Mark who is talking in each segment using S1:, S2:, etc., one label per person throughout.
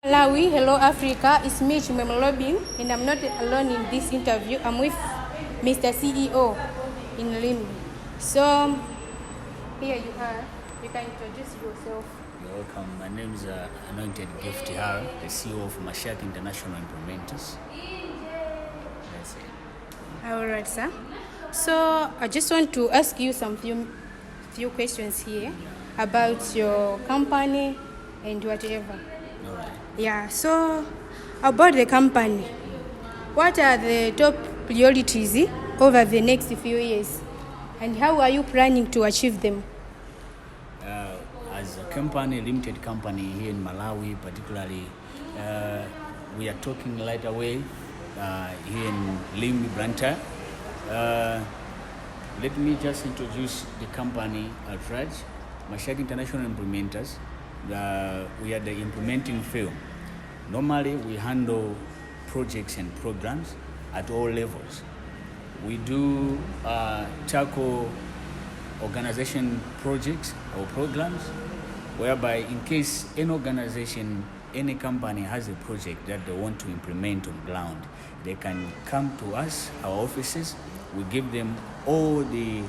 S1: Malawi, hello Africa, it's me Chimwemwe, and I'm not alone in this interview. I'm with Mr. CEO in Limbi. So, here you are. You can introduce yourself.
S2: You're welcome. My name is Anointed Gift Hara, the CEO of Mashiach International Implementers. That's it.
S1: All right, sir. So, I just want to ask you some few questions here about your company and whatever.
S2: All right.
S1: Yeah, so about the company, what are the top priorities over the next few years, and how are you planning to achieve them?
S2: As a company, limited company here in Malawi, particularly, we are talking right away here in Limbi Blantyre. Let me just introduce the company outright. Mashiach International Implementers. We are the implementing firm. Normally, we handle projects and programs at all levels. We do tackle organization projects or programs, whereby in case any organization, any company has a project that they want to implement on ground, they can come to us, our offices. We give them all the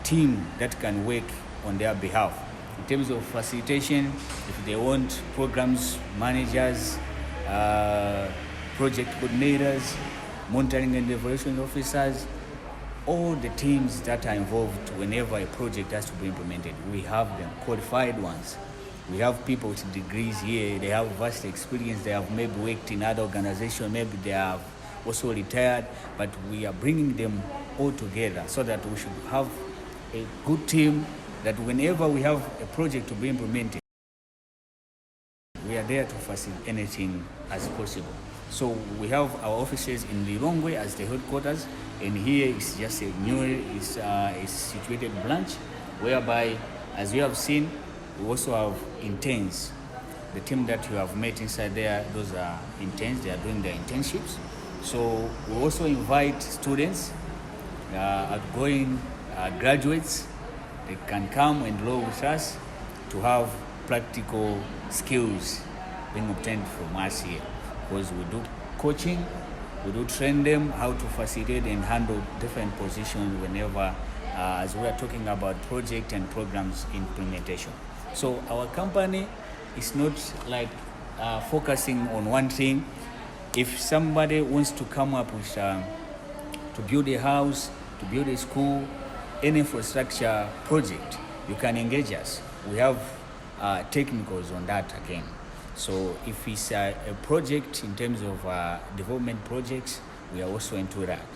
S2: team that can work on their behalf. In terms of facilitation, if they want programs managers, project coordinators, monitoring and evaluation officers, all the teams that are involved whenever a project has to be implemented, we have them, qualified ones. We have people with degrees here, they have vast experience, they have maybe worked in other organizations, maybe they have also retired, but we are bringing them all together so that we should have a good team that whenever we have a project to be implemented, we are there to facilitate anything as possible. So we have our offices in Lilongwe as the headquarters, and here is just a new situated branch, whereby, as you have seen, we also have interns. The team that you have met inside there, those are interns, they are doing their internships. So we also invite students, outgoing graduates. They can come and enroll with us to have practical skills being obtained from us here. Because we do coaching, we do train them how to facilitate and handle different positions whenever, as we are talking about project and programs implementation. So our company is not like focusing on one thing. If somebody wants to come up with to build a house, to build a school, any infrastructure project, you can engage us. We have technicals on that again. So if it's a project in terms of development projects, we are also into that.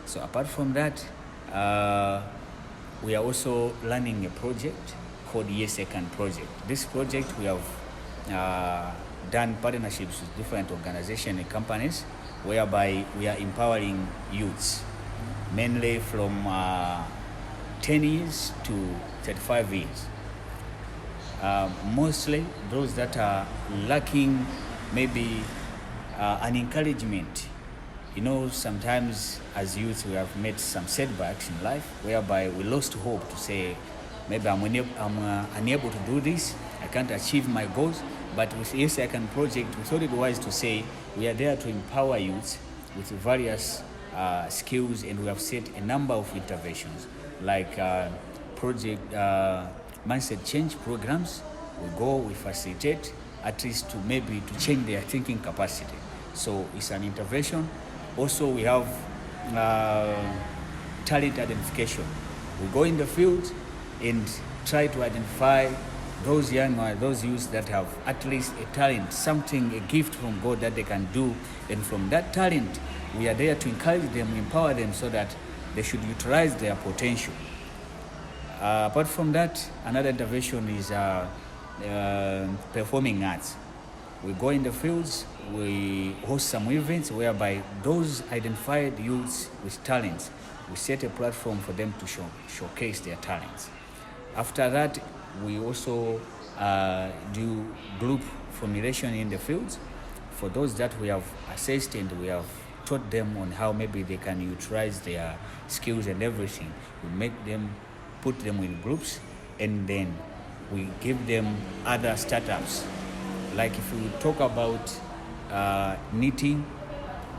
S2: So apart from that, we are also running a project called Year Second Project. This project, we have done partnerships with different organizations and companies, whereby we are empowering youths, mainly from 10 years to 35 years. Mostly those that are lacking maybe an encouragement. You know, sometimes as youth we have met some setbacks in life, whereby we lost hope to say, maybe I'm unable to do this, I can't achieve my goals. But with a second project, we thought it wise to say we are there to empower youth with various skills, and we have set a number of interventions like project mindset change programs. We go, we facilitate at least to maybe to change their thinking capacity. So it's an intervention. Also, we have talent identification. We go in the field and try to identify those young or those youths that have at least a talent, something, a gift from God that they can do. And from that talent, we are there to encourage them, empower them so that they should utilize their potential. Apart from that, another intervention is performing arts. We go in the fields, we host some events whereby those identified youths with talents, we set a platform for them to showcase their talents. After that, we also do group formulation in the fields for those that we have assessed, and we have taught them on how maybe they can utilize their skills and everything. We put them in groups, and then we give them other startups Like if we talk about knitting,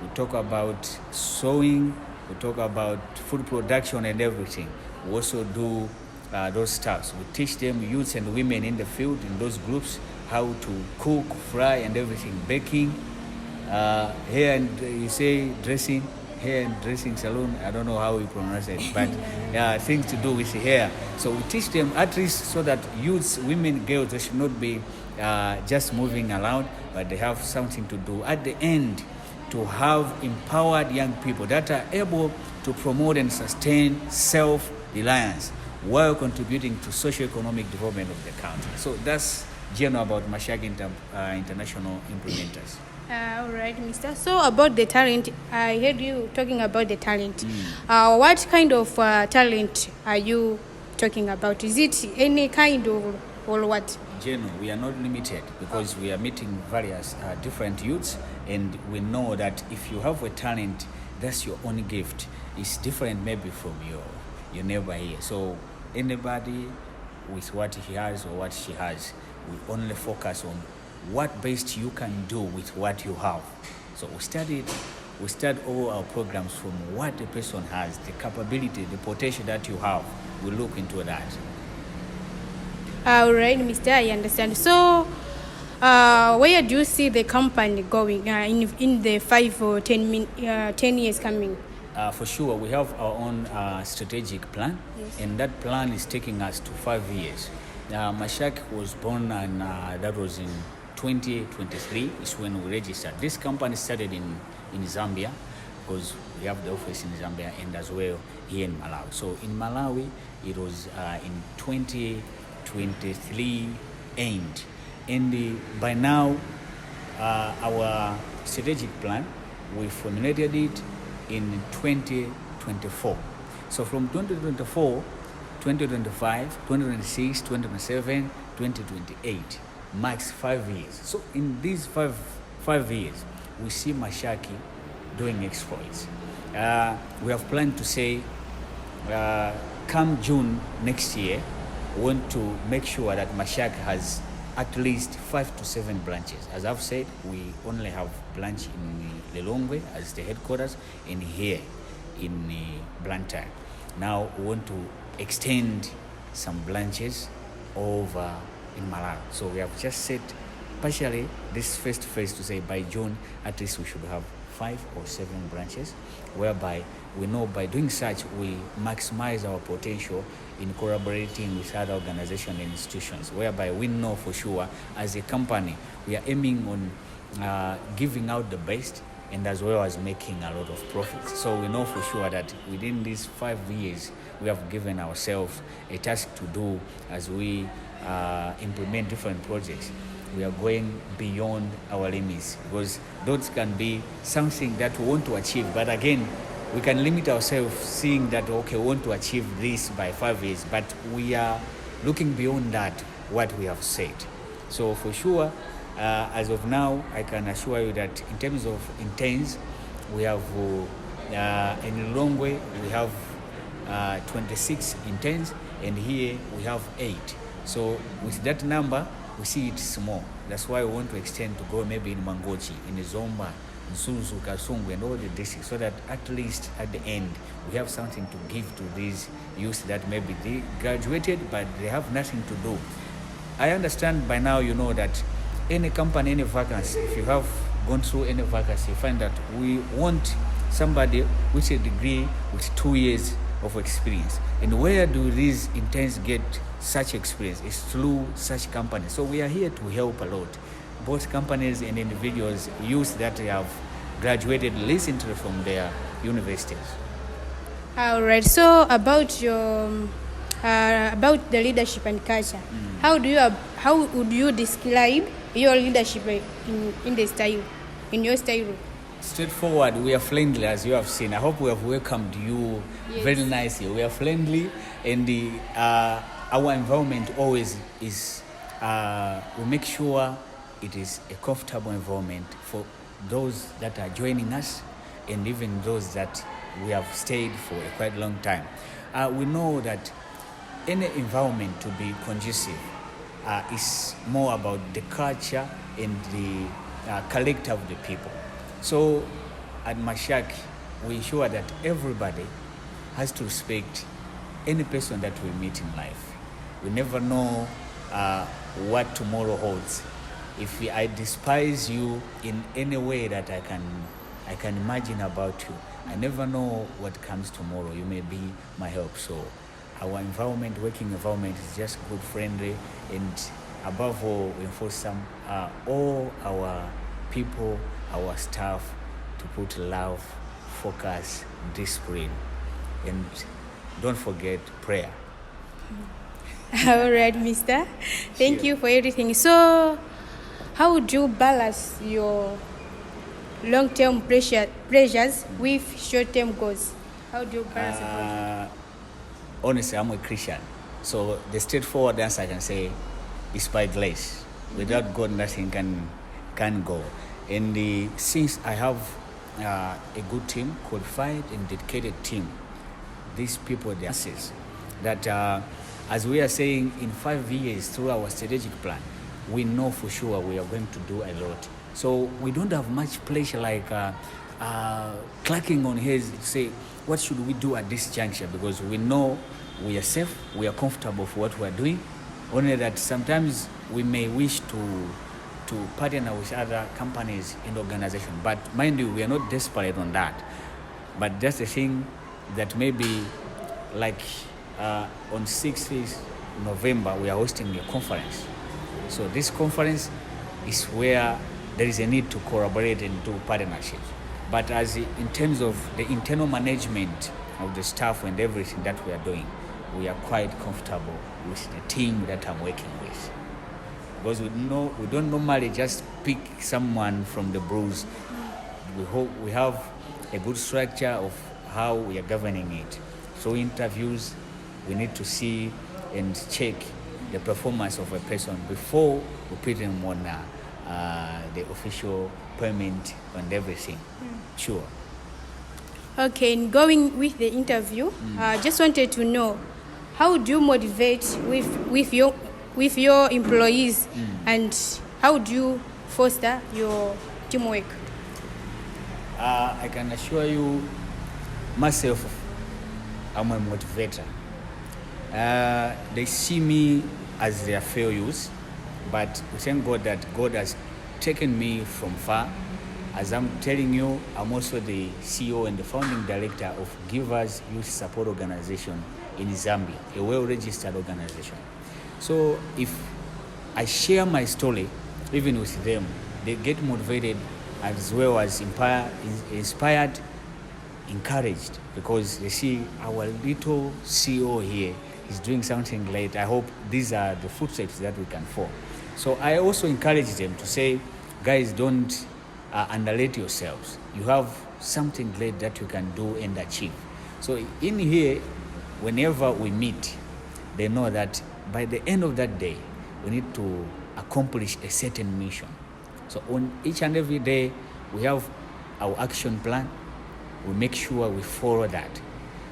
S2: we talk about sewing, we talk about food production and everything. We also do those stuffs. We teach them, youths and women in the field, in those groups, how to cook, fry and everything, baking, hair and you say dressing, hair and dressing salon, I don't know how you pronounce it, but things to do with the hair. So we teach them at least so that youths, women, girls, they should not be just moving around, but they have something to do at the end, to have empowered young people that are able to promote and sustain self-reliance while contributing to socio-economic development of the country. So that's general about Mashiach International Implementers.
S1: All right, Mr. So about the talent, I heard you talking about the talent. What kind of talent are you talking about? Is it any kind of or what?
S2: General, we are not limited because we are meeting various different youths, and we know that if you have a talent, that's your own gift. It's different maybe from your neighbor here. So anybody with what he has or what she has, we only focus on what best you can do with what you have. So we start all our programs from what the person has, the capability, the potential that you have. We look into that.
S1: All right, Mr. I understand. So where do you see the company going in the 5 or 10 years coming?
S2: For sure, we have our own strategic plan,
S1: Yes.
S2: and that plan is taking us to 5 years. Mashiach was born, and that was in 2023 is when we registered. This company started in Zambia, because we have the office in Zambia and as well here in Malawi. So in Malawi, it was in 2023 end. And by now, our strategic plan, we formulated it in 2024. So from 2024, 2025, 2026, 2027, 2028 marks 5 years. So in these five years, we see Mashiach doing exploits. We have planned to say, come June next year, we want to make sure that Mashiach has at least 5 to 7 branches. As I've said, we only have branch in Lilongwe as the headquarters, and here in Blantyre. Now we want to extend some branches over in Malawi. So we have just set partially this first phase to say by June at least we should have 5 or 7 branches, whereby we know by doing such we maximize our potential in collaborating with other organizations and institutions, whereby we know for sure as a company we are aiming on giving out the best and as well as making a lot of profits. So we know for sure that within these 5 years we have given ourselves a task to do as we implement different projects. We are going beyond our limits, because those can be something that we want to achieve, but again we can limit ourselves seeing that okay, we want to achieve this by 5 years, but we are looking beyond that what we have said. So for sure, as of now, I can assure you that in terms of interns, we have in Lilongwe we have 26 interns, and here we have 8. So with that number, we see it small. That's why we want to extend to go maybe in Mangochi, in Zomba, in Suzu, Kasungwe, and all the districts, so that at least at the end we have something to give to these youth that maybe they graduated but they have nothing to do. I understand by now you know that any company, any vacancy, if you have gone through any vacancy, you find that we want somebody with a degree with 2 years of experience. And where do these interns get such experience? It's through such companies. So we are here to help a lot, both companies and individuals, youth that have graduated recently from their universities.
S1: All right. So about your about the leadership and culture, how would you describe your leadership in the style, in your style?
S2: Straightforward. We are friendly, as you have seen. I hope we have welcomed you very nicely. We are friendly, and our environment always is. We make sure it is a comfortable environment for those that are joining us, and even those that we have stayed for a quite long time. We know that any environment to be conducive, is more about the culture and the character of the people. So at Mashiach, we ensure that everybody has to respect any person that we meet in life. We never know what tomorrow holds. If I despise you in any way that I can imagine about you, I never know what comes tomorrow. You may be my help. So our environment, working environment, is just good, friendly, and above all, we enforce all our people, our staff, to put love, focus, discipline, and don't forget prayer.
S1: All right, mister. Thank you for everything. So, how would you balance your long-term pressures with short-term goals? How do you balance it?
S2: Honestly, I'm a Christian. So the straightforward answer I can say is by grace. Without God, nothing can go. And since I have a good team, qualified and dedicated team, these people, they assess that as we are saying, in 5 years through our strategic plan, we know for sure we are going to do a lot. So we don't have much pressure like clacking on heads to say, what should we do at this juncture? Because we know we are safe, we are comfortable for what we are doing. Only that sometimes we may wish to partner with other companies in the organization. But mind you, we are not desperate on that. But that's the thing that maybe like on 6th November, we are hosting a conference. So this conference is where there is a need to collaborate and do partnerships. But as in terms of the internal management of the staff and everything that we are doing, we are quite comfortable with the team that I'm working with. Because we don't normally just pick someone from the bruise. We have a good structure of how we are governing it. So interviews, we need to see and check the performance of a person before we put them on the official permit and everything. Sure.
S1: Okay, in going with the interview, I just wanted to know, how do you motivate with your employees, and how do you foster your teamwork?
S2: I can assure you, myself, I'm a motivator. They see me as their fair use, but we thank God that God has taken me from far. As I'm telling you, I'm also the CEO and the founding director of Givers Youth Support Organization in Zambia, a well-registered organization. So if I share my story, even with them, they get motivated as well as inspired, encouraged, because they see our little CEO here is doing something great. I hope these are the footsteps that we can follow. So I also encourage them to say, guys, don't underrate yourselves. You have something great that you can do and achieve. So in here, whenever we meet, they know that by the end of that day, we need to accomplish a certain mission. So on each and every day, we have our action plan. We make sure we follow that.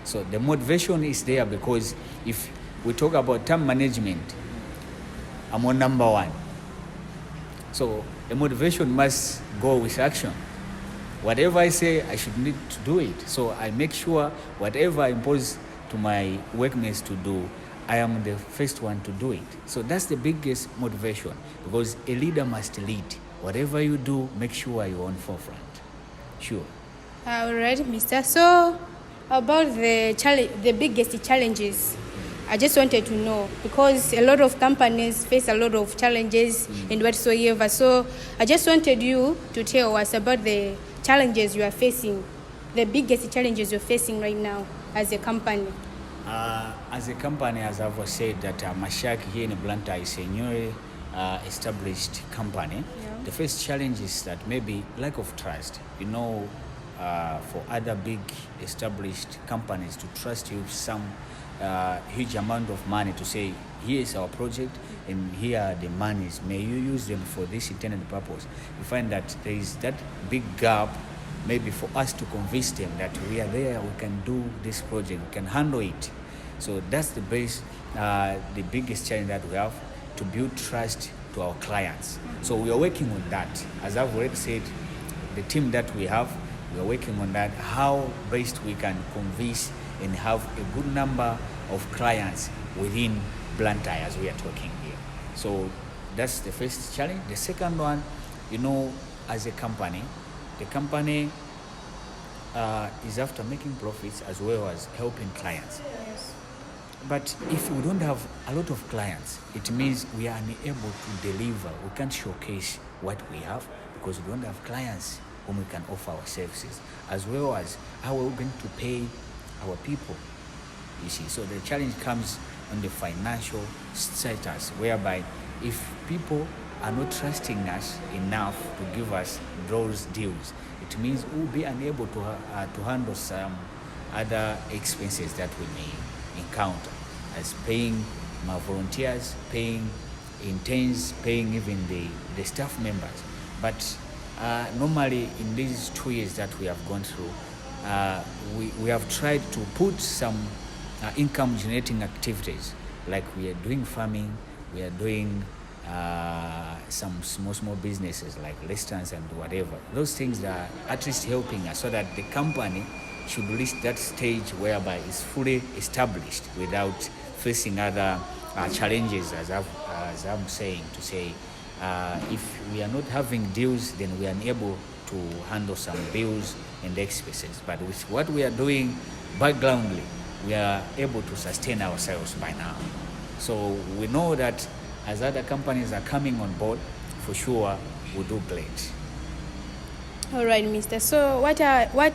S2: So the motivation is there because if we talk about time management, I'm on number one. So the motivation must go with action. Whatever I say, I should need to do it. So I make sure whatever I impose to my workmates to do, I am the first one to do it. So that's the biggest motivation, because a leader must lead. Whatever you do, make sure you're on forefront. Sure.
S1: All right, mister. So about the biggest challenges, I just wanted to know, because a lot of companies face a lot of challenges and whatsoever. So I just wanted you to tell us about the challenges you are facing, the biggest challenges you're facing right now as a company.
S2: As a company, as I've said, that Mashiach here in Blantyre is a newly established company. Yeah. The first challenge is that maybe lack of trust. You know, for other big established companies to trust you with some huge amount of money to say, here is our project and here are the monies, may you use them for this intended purpose. You find that there is that big gap, maybe for us to convince them that we are there, we can do this project, we can handle it. So that's the biggest challenge that we have. to build trust to our clients. So we are working on that. As I've already said, the team that we are working on that, how best we can convince and have a good number of clients within Blantyre as we are talking here. So that's the first challenge. The second one, as a company, the company is after making profits as well as helping clients.
S1: Yes.
S2: But if we don't have a lot of clients, it means we are unable to deliver. We can't showcase what we have because we don't have clients whom we can offer our services, as well as how we're going to pay our people, you see. So the challenge comes on the financial status, whereby if people are not trusting us enough to give us those deals, it means we'll be unable to handle some other expenses that we may encounter, as paying my volunteers, paying interns, paying even the staff members. But normally in these 2 years that we have gone through, we have tried to put some income generating activities, like we are doing farming, we are doing some small businesses like restaurants and whatever. Those things are at least helping us so that the company should reach that stage whereby it's fully established without facing other challenges, as I'm saying, to say if we are not having deals, then we are unable to handle some bills and expenses. But with what we are doing backgroundly, we are able to sustain ourselves by now. So we know that as other companies are coming on board, for sure we'll do great.
S1: All right, Mr. So what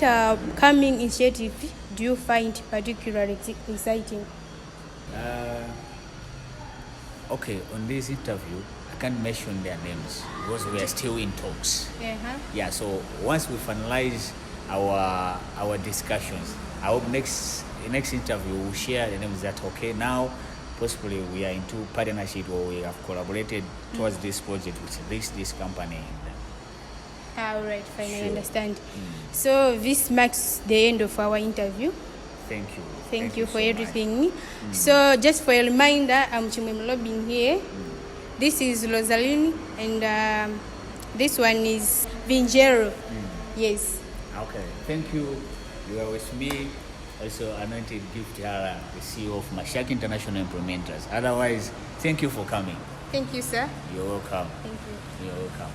S1: coming initiatives do you find particularly exciting?
S2: Okay, on this interview, I can't mention their names because we are still in talks. Yeah, so once we finalize our discussions, I hope next interview we'll share the names that, okay, now possibly we are into partnership or we have collaborated towards this project with this company.
S1: All right, fine,
S2: Sure.
S1: I understand. So this marks the end of our interview.
S2: Thank you.
S1: Thank you for
S2: so
S1: everything. So just for a reminder, I'm Chimwemwe being here. This is Rosaline, and this one is Vingero. Yes.
S2: Okay, thank you. You are with me. Also, Anointed Gift Hara, the CEO of Mashiach International Implementers. Otherwise, thank you for coming.
S1: Thank you, sir.
S2: You're welcome.
S1: Thank you.
S2: You're welcome.